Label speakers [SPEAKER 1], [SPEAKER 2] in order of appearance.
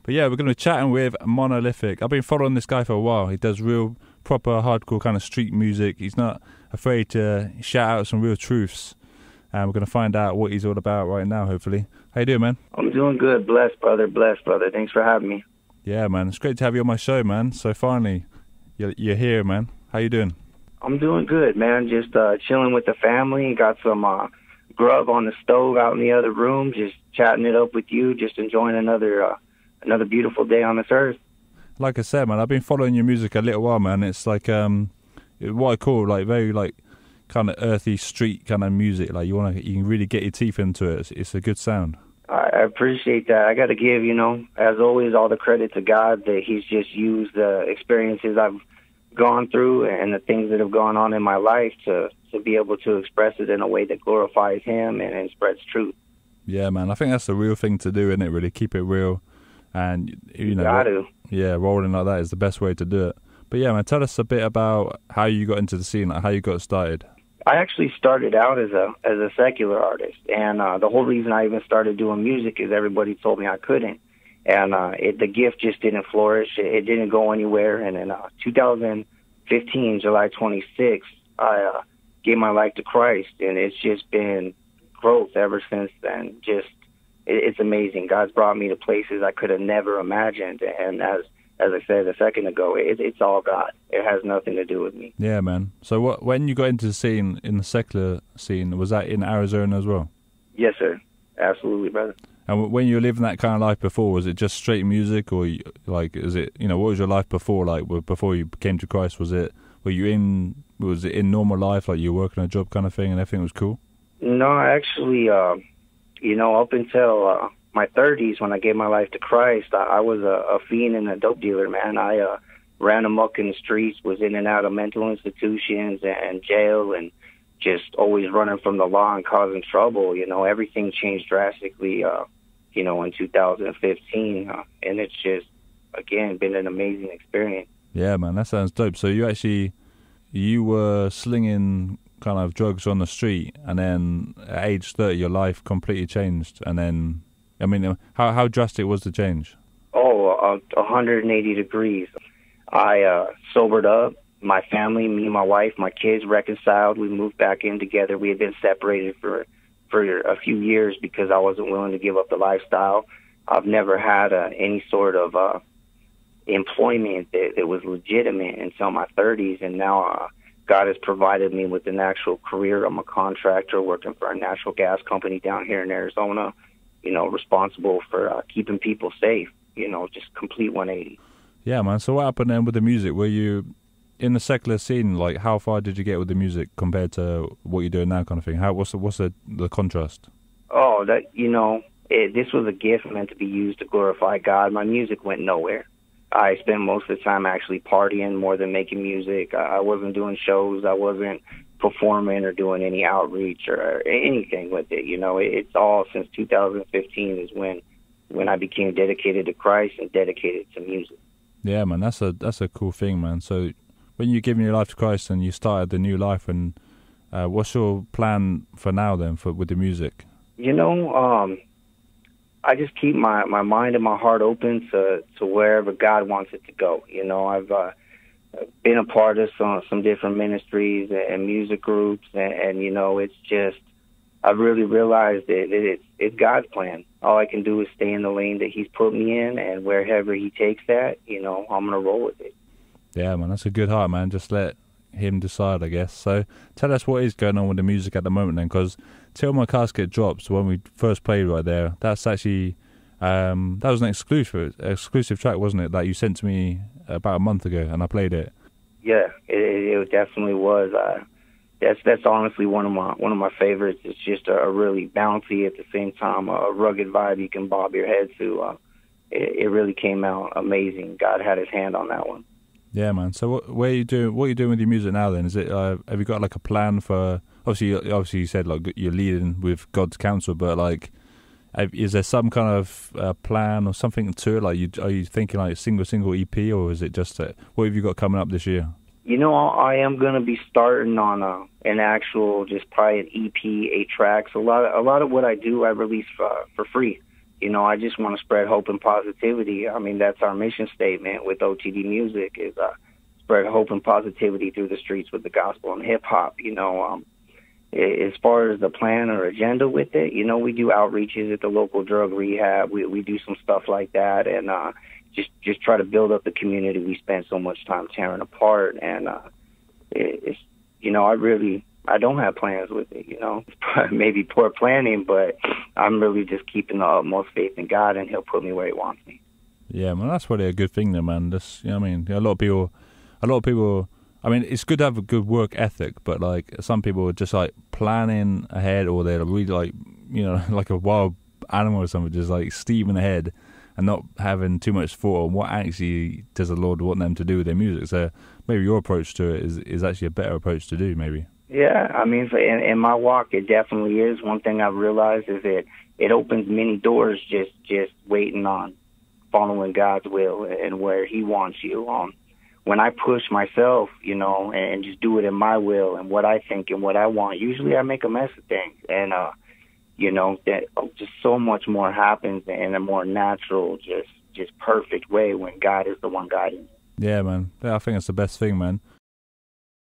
[SPEAKER 1] But yeah, we're going to be chatting with MonoLythik. I've been following this guy for a while. He does real proper hardcore kind of street music. He's not afraid to shout out some real truths. And we're going to find out what he's all about right now, hopefully. How you doing, man?
[SPEAKER 2] I'm doing good. Blessed, brother. Blessed, brother. Thanks for having me.
[SPEAKER 1] Yeah, man. It's great to have you on my show, man. So finally, you're here, man. How you doing?
[SPEAKER 2] I'm doing good, man. Just chilling with the family. Got some grub on the stove out in the other room. Just chatting it up with you. Just enjoying another beautiful day on this earth. Like
[SPEAKER 1] I said, man, I've been following your music a little while, man. It's like what I call like very like kind of earthy street kind of music. Like you can really get your teeth into it. It's a good sound.
[SPEAKER 2] I appreciate that. I got to give, as always, all the credit to God that He's just used the experiences I've gone through and the things that have gone on in my life to be able to express it in a way that glorifies Him and spreads truth.
[SPEAKER 1] Yeah, man. I think that's the real thing to do, isn't it? Really keep it real, and
[SPEAKER 2] got to.
[SPEAKER 1] Yeah, rolling like that is the best way to do it. But yeah, man, tell us a bit about how you got into the scene, like how you got started.
[SPEAKER 2] I actually started out as a secular artist, and the whole reason I even started doing music is everybody told me I couldn't, and the gift just didn't flourish. It didn't go anywhere, and in 2015, July 26th, I gave my life to Christ, and it's just been growth ever since then. It's amazing. God's brought me to places I could have never imagined, and as I said a second ago, it's all God. It has nothing to do with me.
[SPEAKER 1] Yeah, man. So when you got into the scene, in the secular scene, was that in Arizona as well?
[SPEAKER 2] Yes, sir. Absolutely, brother.
[SPEAKER 1] And when you were living that kind of life before, was it just straight music, or like, is it, what was your life before, like, before you came to Christ? Was it in normal life, like you were working a job kind of thing and everything was cool?
[SPEAKER 2] No, actually, up until my 30s, when I gave my life to Christ, I was a fiend and a dope dealer, man. I ran amok in the streets, was in and out of mental institutions and jail, and just always running from the law and causing trouble. Everything changed drastically, in 2015, and it's just, again, been an amazing experience.
[SPEAKER 1] Yeah, man, that sounds dope. So you were slinging kind of drugs on the street, and then at age 30, your life completely changed, and then, I mean, how drastic was the change?
[SPEAKER 2] 180 degrees. I sobered up. My family, me, my wife, my kids reconciled. We moved back in together. We had been separated for a few years because I wasn't willing to give up the lifestyle. I've never had any sort of employment that was legitimate until my 30s, and now God has provided me with an actual career. I'm a contractor working for a natural gas company down here in Arizona, responsible for keeping people safe, just complete 180.
[SPEAKER 1] Yeah, man. So what happened then with the music? Were you in the secular scene? Like, how far did you get with the music compared to what you're doing now, kind of thing? What's the contrast?
[SPEAKER 2] Oh, this was a gift meant to be used to glorify God. My music went nowhere. I spent most of the time actually partying more than making music. I wasn't doing shows. I wasn't performing or doing any outreach or anything with it. It's all since 2015 is when I became dedicated to Christ and dedicated to music.
[SPEAKER 1] Yeah, man, that's a cool thing, man. So when you're giving your life to Christ and you started the new life, and what's your plan for now then with the music?
[SPEAKER 2] I just keep my mind and my heart open to wherever God wants it to go. I've been a part of some different ministries and music groups, and it's just, I've really realized that it's God's plan. All I can do is stay in the lane that He's put me in, and wherever He takes that, I'm going to roll with it. Yeah,
[SPEAKER 1] man, that's a good heart, man. Just let Him decide, I guess. So tell us what is going on with the music at the moment then, because Till My Casket Drops, when we first played right there, that's actually, that was an exclusive track, wasn't it, that you sent to me about a month ago, and I played it.
[SPEAKER 2] Yeah, it definitely was. That's honestly one of my favorites. It's just a really bouncy, at the same time, a rugged vibe you can bob your head to. It really came out amazing. God had His hand on that one.
[SPEAKER 1] Yeah, man. So what are you doing with your music now then? Is it have you got like a plan for, obviously you said like you're leading with God's counsel, but like is there some kind of plan or something to it? Like are you thinking like a single EP, or is it just what have you got coming up this year?
[SPEAKER 2] I am going to be starting on an actual, just probably an EP, 8 tracks. A lot of what I do, I release for free. I just want to spread hope and positivity. I mean, that's our mission statement with OTD Music is spread hope and positivity through the streets with the gospel and hip hop. As far as the plan or agenda with it, we do outreaches at the local drug rehab. We do some stuff like that, and just try to build up the community we spend so much time tearing apart. And it's I don't have plans with it. It's maybe poor planning, but I'm really just keeping the utmost faith in God, and He'll put me where He wants me.
[SPEAKER 1] Yeah, man, that's probably a good thing, though, man. That's, I mean, a lot of people. I mean, it's good to have a good work ethic, but like some people are just like planning ahead, or they're really like, like a wild animal or something, just like steaming ahead and not having too much thought on what actually does the Lord want them to do with their music. So maybe your approach to it is actually a better approach to do, maybe.
[SPEAKER 2] Yeah, I mean, in my walk, it definitely is. One thing I've realized is that it opens many doors just waiting on following God's will and where He wants you. When I push myself, and just do it in my will and what I think and what I want, usually I make a mess of things. And, that just so much more happens in a more natural, just perfect way when God is the one guiding.
[SPEAKER 1] Yeah, man. Yeah, I think it's the best thing, man.